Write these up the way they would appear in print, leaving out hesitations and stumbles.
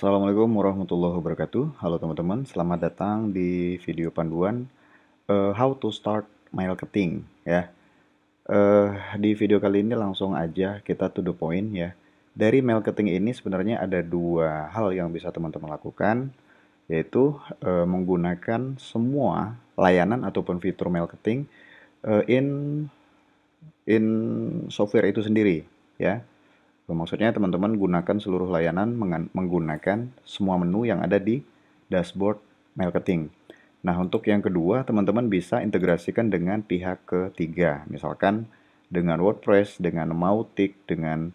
Assalamualaikum warahmatullahi wabarakatuh. Halo teman-teman, selamat datang di video panduan How to Start Marketing ya. Di video kali ini langsung aja kita to the point ya. Dari marketing ini sebenarnya ada dua hal yang bisa teman-teman lakukan, yaitu menggunakan semua layanan ataupun fitur marketing in software itu sendiri ya. Maksudnya teman-teman gunakan seluruh layanan menggunakan semua menu yang ada di dashboard marketing. Nah, untuk yang kedua, teman-teman bisa integrasikan dengan pihak ketiga, misalkan dengan WordPress, dengan Mautic, dengan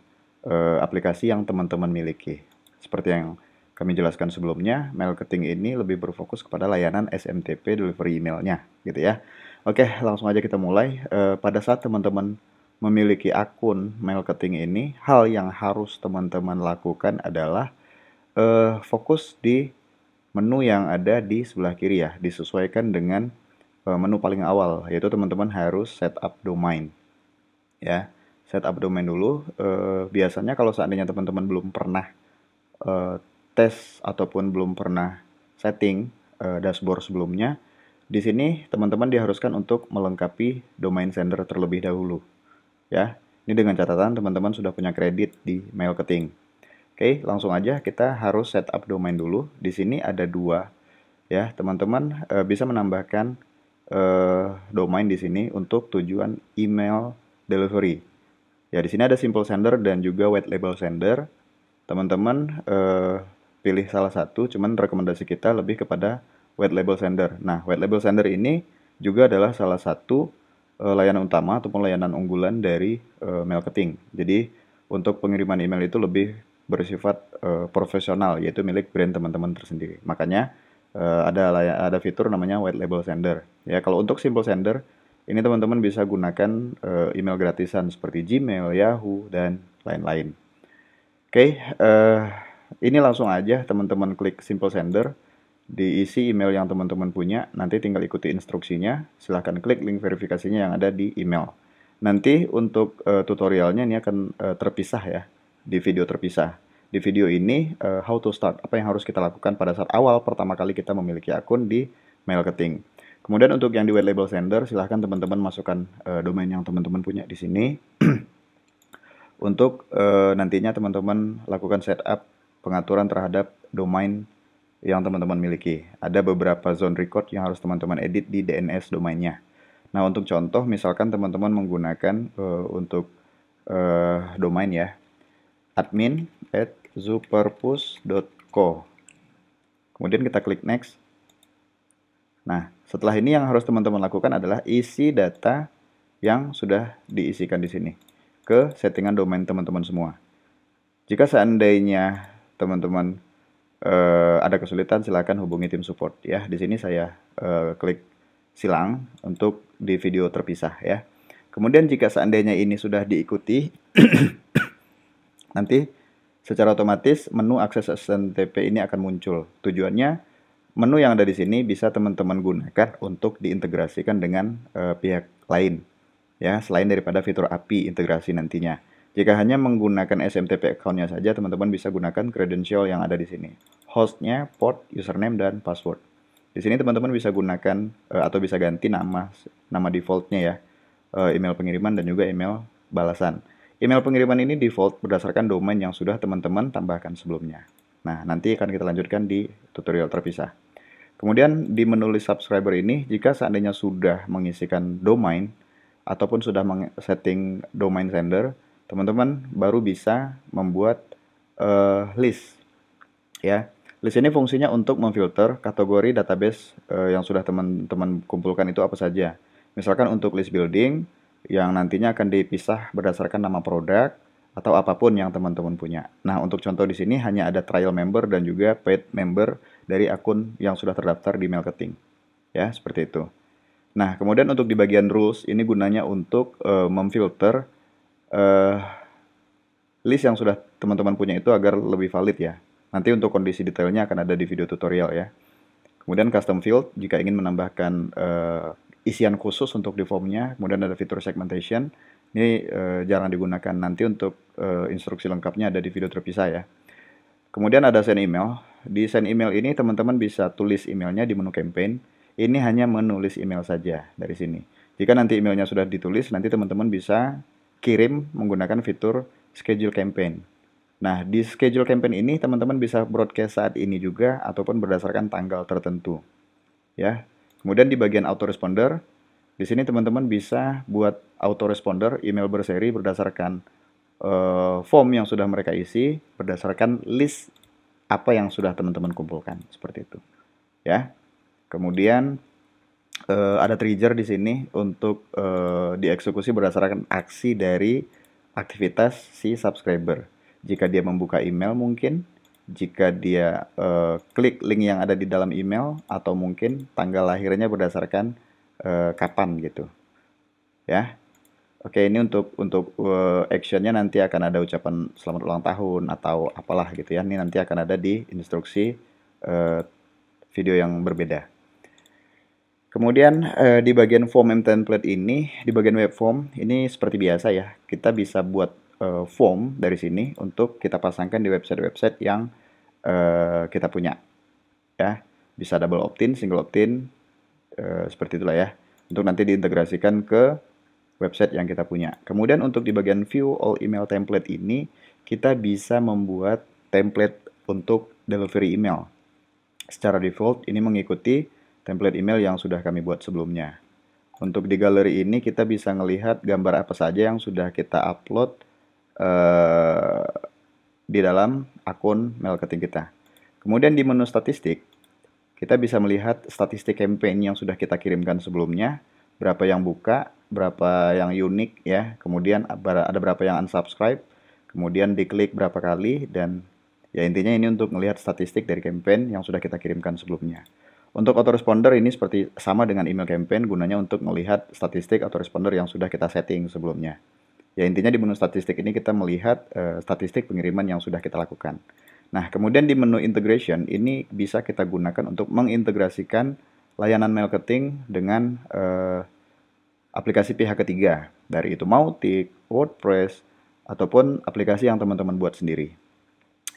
aplikasi yang teman-teman miliki. Seperti yang kami jelaskan sebelumnya, marketing ini lebih berfokus kepada layanan SMTP delivery emailnya, gitu ya. Oke, langsung aja kita mulai. Pada saat teman-teman memiliki akun marketing ini, hal yang harus teman-teman lakukan adalah fokus di menu yang ada di sebelah kiri ya, disesuaikan dengan menu paling awal, yaitu teman-teman harus setup domain ya. Setup domain dulu. Biasanya kalau seandainya teman-teman belum pernah tes ataupun belum pernah setting dashboard sebelumnya, di sini teman-teman diharuskan untuk melengkapi domain sender terlebih dahulu ya. Ini dengan catatan teman-teman sudah punya kredit di marketing. Oke, langsung aja kita harus setup domain dulu. Di sini ada dua ya, teman-teman bisa menambahkan domain di sini untuk tujuan email delivery. Ya, di sini ada simple sender dan juga white label sender. Teman-teman pilih salah satu, cuman rekomendasi kita lebih kepada white label sender. Nah, white label sender ini juga adalah salah satu layanan utama ataupun layanan unggulan dari marketing. Jadi, untuk pengiriman email itu lebih bersifat profesional, yaitu milik brand teman-teman tersendiri. Makanya ada fitur namanya white label sender. Ya, kalau untuk simple sender, ini teman-teman bisa gunakan email gratisan seperti Gmail, Yahoo, dan lain-lain. Oke, ini langsung aja teman-teman klik simple sender, diisi email yang teman-teman punya, nanti tinggal ikuti instruksinya, silahkan klik link verifikasinya yang ada di email. Nanti untuk tutorialnya ini akan terpisah ya, di video terpisah. Di video ini, how to start, apa yang harus kita lakukan pada saat awal pertama kali kita memiliki akun di marketing. Kemudian untuk yang di white label sender, silahkan teman-teman masukkan domain yang teman-teman punya di sini. Untuk nantinya teman-teman lakukan setup pengaturan terhadap domain yang teman-teman miliki. Ada beberapa zone record yang harus teman-teman edit di DNS domainnya. Nah, untuk contoh, misalkan teman-teman menggunakan untuk domain ya, admin@zooperpus.co. Kemudian kita klik next. Nah, setelah ini yang harus teman-teman lakukan adalah isi data yang sudah diisikan di sini ke settingan domain teman-teman semua. Jika seandainya teman-teman ada kesulitan, silakan hubungi tim support ya. Di sini saya klik silang untuk di video terpisah ya. Kemudian jika seandainya ini sudah diikuti, nanti secara otomatis menu akses SMTP ini akan muncul. Tujuannya menu yang ada di sini bisa teman-teman gunakan untuk diintegrasikan dengan pihak lain ya, selain daripada fitur API integrasi nantinya. Jika hanya menggunakan SMTP account-nya saja, teman-teman bisa gunakan credential yang ada di sini. Hostnya, port, username, dan password. Di sini teman-teman bisa gunakan atau bisa ganti nama default-nya ya, email pengiriman dan juga email balasan. Email pengiriman ini default berdasarkan domain yang sudah teman-teman tambahkan sebelumnya. Nah, nanti akan kita lanjutkan di tutorial terpisah. Kemudian di menu list subscriber ini, jika seandainya sudah mengisikan domain ataupun sudah setting domain sender, teman-teman baru bisa membuat list ya. List ini fungsinya untuk memfilter kategori database yang sudah teman-teman kumpulkan itu apa saja. Misalkan untuk list building yang nantinya akan dipisah berdasarkan nama produk atau apapun yang teman-teman punya. Nah, untuk contoh di sini hanya ada trial member dan juga paid member dari akun yang sudah terdaftar di marketing. Ya, seperti itu. Nah, kemudian untuk di bagian rules, ini gunanya untuk memfilter list yang sudah teman-teman punya itu agar lebih valid ya. Nanti untuk kondisi detailnya akan ada di video tutorial ya. Kemudian custom field, jika ingin menambahkan isian khusus untuk di formnya. Kemudian ada fitur segmentation, ini jarang digunakan. Nanti untuk instruksi lengkapnya ada di video terpisah ya. Kemudian ada send email. Di send email ini teman-teman bisa tulis emailnya di menu campaign. Ini hanya menulis email saja dari sini. Jika nanti emailnya sudah ditulis, nanti teman-teman bisa kirim menggunakan fitur schedule campaign. Nah, di schedule campaign ini teman-teman bisa broadcast saat ini juga ataupun berdasarkan tanggal tertentu. Ya. Kemudian di bagian autoresponder, di sini teman-teman bisa buat autoresponder email berseri berdasarkan form yang sudah mereka isi, berdasarkan list apa yang sudah teman-teman kumpulkan, seperti itu. Ya. Kemudian ada trigger di sini untuk dieksekusi berdasarkan aksi dari aktivitas si subscriber. Jika dia membuka email mungkin, jika dia klik link yang ada di dalam email, atau mungkin tanggal lahirnya berdasarkan kapan gitu. Ya. Oke, ini untuk actionnya nanti akan ada ucapan selamat ulang tahun atau apalah gitu ya. Ini nanti akan ada di instruksi video yang berbeda. Kemudian di bagian form and template ini, di bagian web form ini seperti biasa ya, kita bisa buat form dari sini untuk kita pasangkan di website-website yang kita punya, ya. Bisa double opt-in, single opt-in, seperti itulah ya. Untuk nanti diintegrasikan ke website yang kita punya. Kemudian untuk di bagian view all email template ini, kita bisa membuat template untuk delivery email. Secara default ini mengikuti template email yang sudah kami buat sebelumnya. Untuk di galeri ini kita bisa melihat gambar apa saja yang sudah kita upload di dalam akun marketing kita. Kemudian di menu statistik, kita bisa melihat statistik campaign yang sudah kita kirimkan sebelumnya, berapa yang buka, berapa yang unik ya, kemudian ada berapa yang unsubscribe, kemudian diklik berapa kali, dan ya intinya ini untuk melihat statistik dari campaign yang sudah kita kirimkan sebelumnya. Untuk autoresponder ini seperti sama dengan email campaign, gunanya untuk melihat statistik autoresponder yang sudah kita setting sebelumnya. Ya intinya di menu statistik ini kita melihat statistik pengiriman yang sudah kita lakukan. Nah, kemudian di menu integration ini bisa kita gunakan untuk mengintegrasikan layanan marketing dengan aplikasi pihak ketiga, dari itu Mautic, WordPress, ataupun aplikasi yang teman-teman buat sendiri.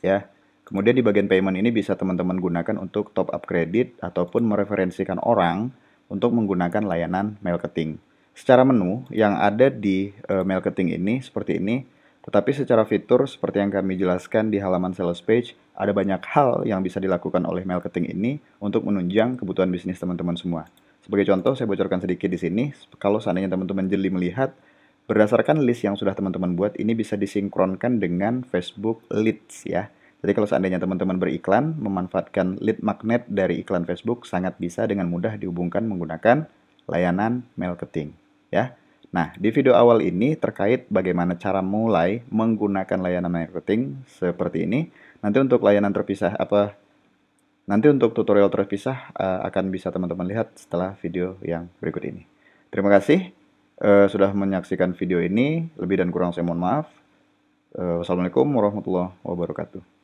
Ya. Kemudian di bagian payment ini bisa teman-teman gunakan untuk top up kredit ataupun mereferensikan orang untuk menggunakan layanan marketing. Secara menu yang ada di marketing ini seperti ini, tetapi secara fitur seperti yang kami jelaskan di halaman sales page, ada banyak hal yang bisa dilakukan oleh marketing ini untuk menunjang kebutuhan bisnis teman-teman semua. Sebagai contoh, saya bocorkan sedikit di sini. Kalau seandainya teman-teman jeli melihat, berdasarkan list yang sudah teman-teman buat, ini bisa disinkronkan dengan Facebook Leads ya. Jadi kalau seandainya teman-teman beriklan, memanfaatkan lead magnet dari iklan Facebook sangat bisa dengan mudah dihubungkan menggunakan layanan marketing, ya. Nah, di video awal ini terkait bagaimana cara mulai menggunakan layanan marketing seperti ini. Nanti untuk layanan terpisah nanti untuk tutorial terpisah akan bisa teman-teman lihat setelah video yang berikut ini. Terima kasih sudah menyaksikan video ini. Lebih dan kurang saya mohon maaf. Wassalamualaikum warahmatullahi wabarakatuh.